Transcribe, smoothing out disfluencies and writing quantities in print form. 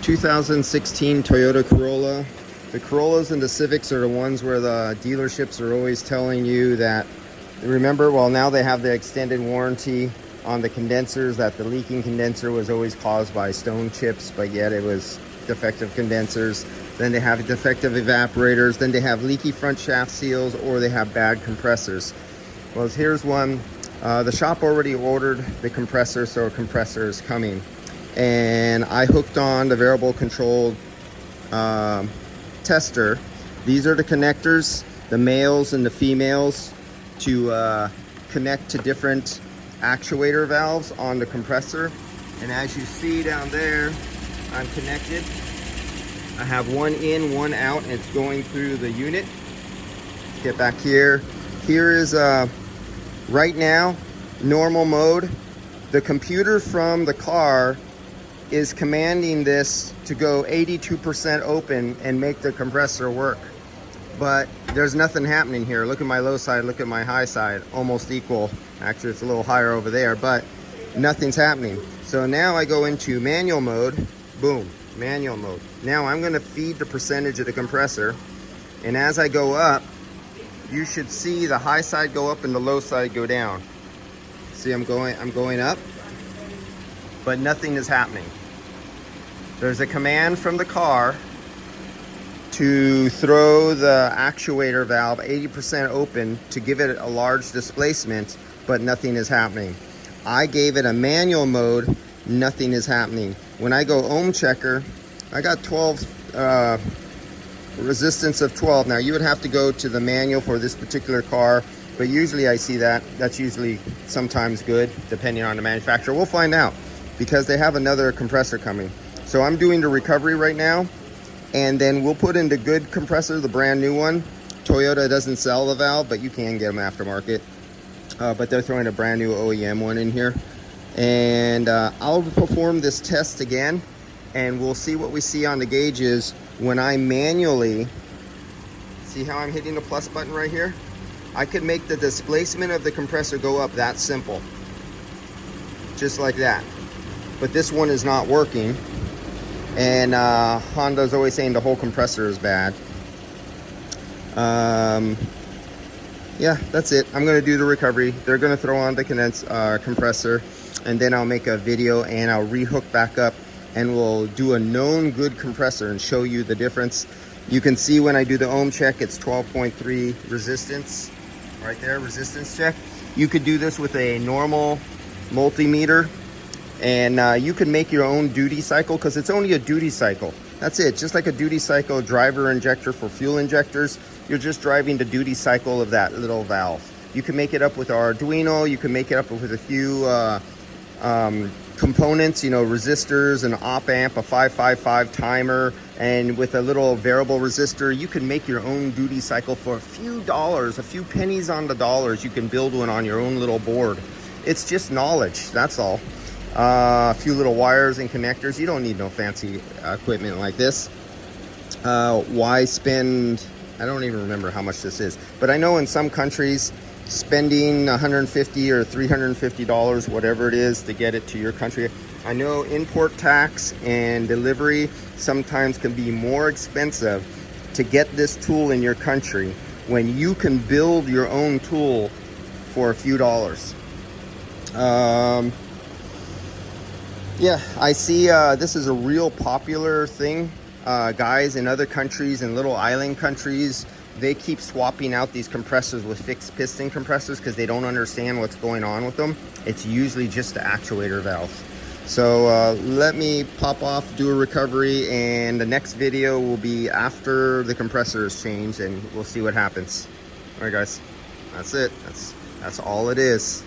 2016 Toyota Corolla. The Corollas and the Civics are the ones where the dealerships are always telling you that, remember, well, now they have the extended warranty on the condensers, that the leaking condenser was always caused by stone chips, but yet it was defective condensers. Then they have defective evaporators, then they have leaky front shaft seals, or they have bad compressors. Well, here's one. The shop already ordered the compressor, so a compressor is coming. And I hooked on the variable control tester. These are the connectors, the males and the females, to connect to different actuator valves on the compressor. And as you see down there, I'm connected. I have one in, one out, and it's going through the unit. Let's get back here. Here is right now, normal mode. The computer from the car is commanding this to go 82% open and make the compressor work. But there's nothing happening here. Look at my low side, look at my high side, almost equal. Actually, it's a little higher over there, but nothing's happening. So now I go into manual mode, boom, manual mode. Now I'm gonna feed the percentage of the compressor, and as I go up, you should see the high side go up and the low side go down. See, I'm going up, but nothing is happening. There's a command from the car to throw the actuator valve 80% open to give it a large displacement, but nothing is happening. I gave it a manual mode, nothing is happening. When I go ohm checker, I got 12, resistance of 12. Now you would have to go to the manual for this particular car, but usually I see that. That's usually sometimes good, depending on the manufacturer. We'll find out, because they have another compressor coming. So I'm doing the recovery right now, and then we'll put in the good compressor, the brand new one. Toyota doesn't sell the valve, but you can get them aftermarket. But they're throwing a brand new OEM one in here. And I'll perform this test again, and we'll see what we see on the gauges when I manually, see how I'm hitting the plus button right here? I could make the displacement of the compressor go up that simple. Just like that. But this one is not working. And Honda's always saying the whole compressor is bad. Yeah, that's it. I'm gonna do the recovery. They're gonna throw on the compressor, and then I'll make a video and I'll rehook back up, and we'll do a known good compressor and show you the difference. You can see when I do the ohm check, it's 12.3 resistance. Right there, resistance check. You could do this with a normal multimeter, and you can make your own duty cycle, because it's only a duty cycle. That's it, just like a duty cycle driver injector for fuel injectors. You're just driving the duty cycle of that little valve. You can make it up with Arduino, you can make it up with a few components, you know, resistors, an op amp, a 555 timer, and with a little variable resistor, you can make your own duty cycle for a few dollars, a few pennies on the dollars. You can build one on your own little board. It's just knowledge, that's all. A few little wires and connectors. You don't need no fancy equipment like this. Why spend, I don't even remember how much this is, but I know in some countries spending $150 or $350, whatever it is, to get it to your country. I know import tax and delivery sometimes can be more expensive to get this tool in your country when you can build your own tool for a few dollars. Yeah, I see this is a real popular thing. Guys in other countries, in little island countries, they keep swapping out these compressors with fixed piston compressors because they don't understand what's going on with them. It's usually just the actuator valve. So let me pop off, do a recovery, and the next video will be after the compressor is changed, and we'll see what happens. All right, guys, that's it. That's all it is.